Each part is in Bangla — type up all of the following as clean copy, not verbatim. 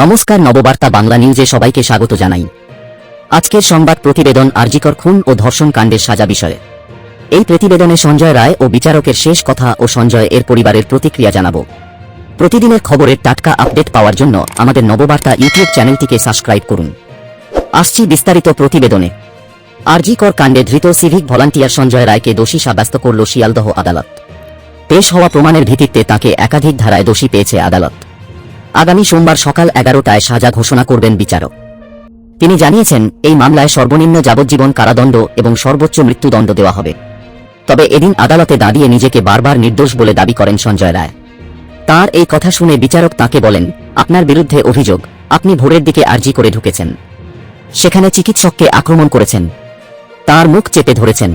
নমস্কার, নববার্তা বাংলা নিউজে সবাইকে স্বাগত জানাই। আজকের সংবাদ প্রতিবেদন আরজিকর খুন ও ধর্ষণ কাণ্ডের সাজা বিষয়ে। এই প্রতিবেদনে সঞ্জয় রায় ও বিচারকের শেষ কথা ও সঞ্জয় এর পরিবারের প্রতিক্রিয়া জানাব। প্রতিদিনের খবরের টাটকা আপডেট পাওয়ার জন্য আমাদের নববার্তা ইউটিউব চ্যানেলটিকে সাবস্ক্রাইব করুন। আসছি বিস্তারিত প্রতিবেদনে। আরজিকর কাণ্ডে ধৃত সিভিক ভলান্টিয়ার সঞ্জয় রায়কে দোষী সাব্যস্ত করল শিয়ালদহ আদালত। পেশ হওয়া প্রমাণের ভিত্তিতে তাকে একাধিক ধারায় দোষী পেয়েছে আদালত। আগামী সোমবার সকাল 11টায় সাজা ঘোষণা করবেন বিচারক। তিনি জানিয়েছেন, এই মামলায় সর্বনিম্ন যাবজ্জীবন কারাদণ্ড এবং সর্বোচ্চ মৃত্যুদণ্ড দেওয়া হবে। তবে এদিন আদালতে দাঁড়িয়ে নিজেকে বারবার নির্দোষ বলে দাবি করেন সঞ্জয় রায়। তার এই কথা শুনে বিচারক তাকে বলেন, আপনার বিরুদ্ধে অভিযোগ, আপনি ভোরের দিকে আরজি করে ঢুকেছেন, সেখানে চিকিৎসককে আক্রমণ করেছেন, তার মুখ চেপে ধরেছেন,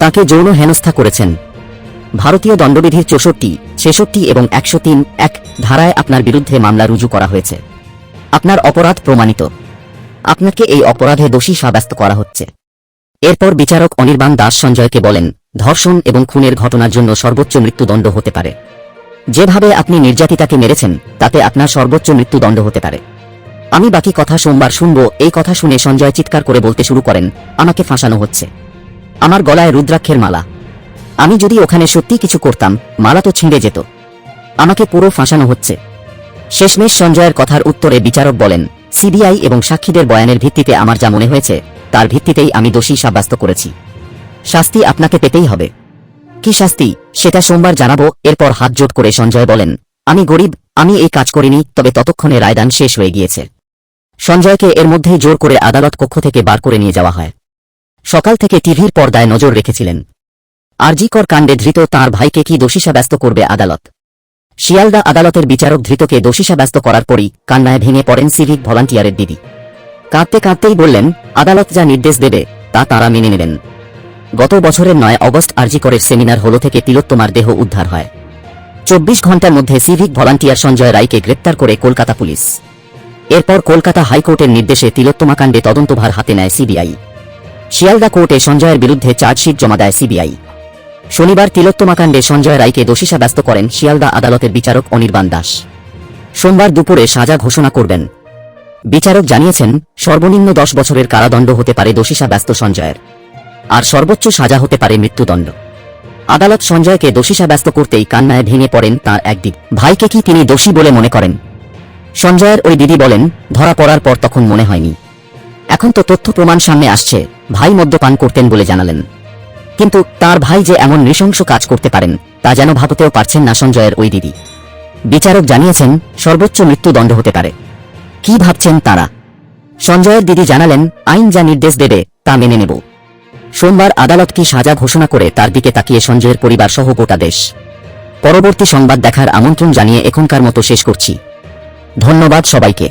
তাকে যৌন হেনস্থা করেছেন। ভারতীয় দণ্ডবিধির 64, 66 এবং 103(1) ধারায় আপনার বিরুদ্ধে মামলা রুজু করা হয়েছে। আপনার অপরাধ প্রমাণিত, আপনাকে এই অপরাধে দোষী সাব্যস্ত করা হচ্ছে। এরপর বিচারক অনির্বাণ দাস সঞ্জয়কে বলেন, ধর্ষণ এবং খুনের ঘটনার জন্য সর্বোচ্চ মৃত্যুদণ্ড হতে পারে। যেভাবে আপনি নির্যাতিতাকে মেরেছেন তাতে আপনার সর্বোচ্চ মৃত্যুদণ্ড হতে পারে। আমি বাকি কথা সোমবার শুনব। এই কথা শুনে সঞ্জয় চিৎকার করে বলতে শুরু করেন, আমাকে ফাঁসানো হচ্ছে, আমার গলায় রুদ্রাক্ষের মালা, আমি যদি ওখানে সত্যি কিছু করতাম মালা তো ছিঁড়ে যেত, আমাকে পুরো ফাঁসানো হচ্ছে। শেষমেশ সঞ্জয়ের কথার উত্তরে বিচারক বলেন, সিবিআই এবং সাক্ষীদের বয়ানের ভিত্তিতে আমার যা মনে হয়েছে তার ভিত্তিতেই আমি দোষী সাব্যস্ত করেছি। শাস্তি আপনাকে পেতেই হবে। কি শাস্তি সেটা সোমবার জানাবো। এরপর হাত জোট করে সঞ্জয় বলেন, আমি গরিব, আমি এই কাজ করিনি। তবে ততক্ষণে রায়দান শেষ হয়ে গিয়েছে। সঞ্জয়কে এর মধ্যেই জোর করে আদালত কক্ষ থেকে বার করে নিয়ে যাওয়া হয়। সকাল থেকে টিভির পর্দায় নজর রেখেছিলেন। আরজিকর কাণ্ডে ধৃত তাঁর ভাইকে কি দোষী সাব্যস্ত করবে আদালত? শিয়ালদা আদালতের বিচারক ধৃতকে দোষী সাব্যস্ত করার পরই কান্নায় ভেঙে পড়েন সিভিক ভলান্টিয়ারের দিদি। কাঁদতে কাঁদতেই বললেন, আদালত যা নির্দেশ দেবে তা তাঁরা মেনে নেবেন। গত বছরের 9 অগস্ট আরজিকরের সেমিনার হল থেকে তিলোত্তমার দেহ উদ্ধার হয়। 24 ঘণ্টার মধ্যে সিভিক ভলান্টিয়ার সঞ্জয় রায়কে গ্রেপ্তার করে কলকাতা পুলিশ। এরপর কলকাতা হাইকোর্টের নির্দেশে তিলোত্তমা কাণ্ডে তদন্তভার হাতে নেয় সিবিআই। শিয়ালদা কোর্টে সঞ্জয়ের বিরুদ্ধে চার্জশিট জমা দেয় সিবিআই। শনিবার তিলোত্তমা কাণ্ডে সঞ্জয় রায়কে দোষী সাব্যস্ত করেন শিয়ালদা আদালতের বিচারক অনির্বাণ দাস। সোমবার দুপুরে সাজা ঘোষণা করবেন। বিচারক জানিয়েছেন, সর্বনিম্ন 10 বছরের কারাদণ্ড হতে পারে দোষী সাব্যস্ত সঞ্জয়ের, আর সর্বোচ্চ সাজা হতে পারে মৃত্যুদণ্ড। আদালত সঞ্জয়কে দোষী সাব্যস্ত করতেই কান্নায় ভেঙে পড়েন তাঁর এক দিদি। ভাইকে কি তিনি দোষী বলে মনে করেন? সঞ্জয়ের ওই দিদি বলেন, ধরা পড়ার পর তখন মনে হয়নি, এখন তো তথ্য প্রমাণ সামনে আসছে। ভাই মদ্যপান করতেন বলে জানালেন, কিন্তু তার ভাই যে এমন নৃশংস কাজ করতে পারেন তা যেন ভাবতেও পারছেন না সঞ্জয়ের ওই দিদি। বিচারক জানিয়েছেন, সর্বোচ্চ মৃত্যুদণ্ড হতে পারে। কি ভাবছেন তারা? সঞ্জয়ের দিদি জানালেন, আইন যা নির্দেশ দেবে তা মেনে নেব। সোমবার আদালত কি সাজা ঘোষণা করে তার দিকে তাকিয়ে সঞ্জয়ের পরিবার সহ গোটা দেশ। পরবর্তী সংবাদ দেখার আমন্ত্রণ জানিয়ে এখনকার মতো শেষ করছি। ধন্যবাদ সবাইকে।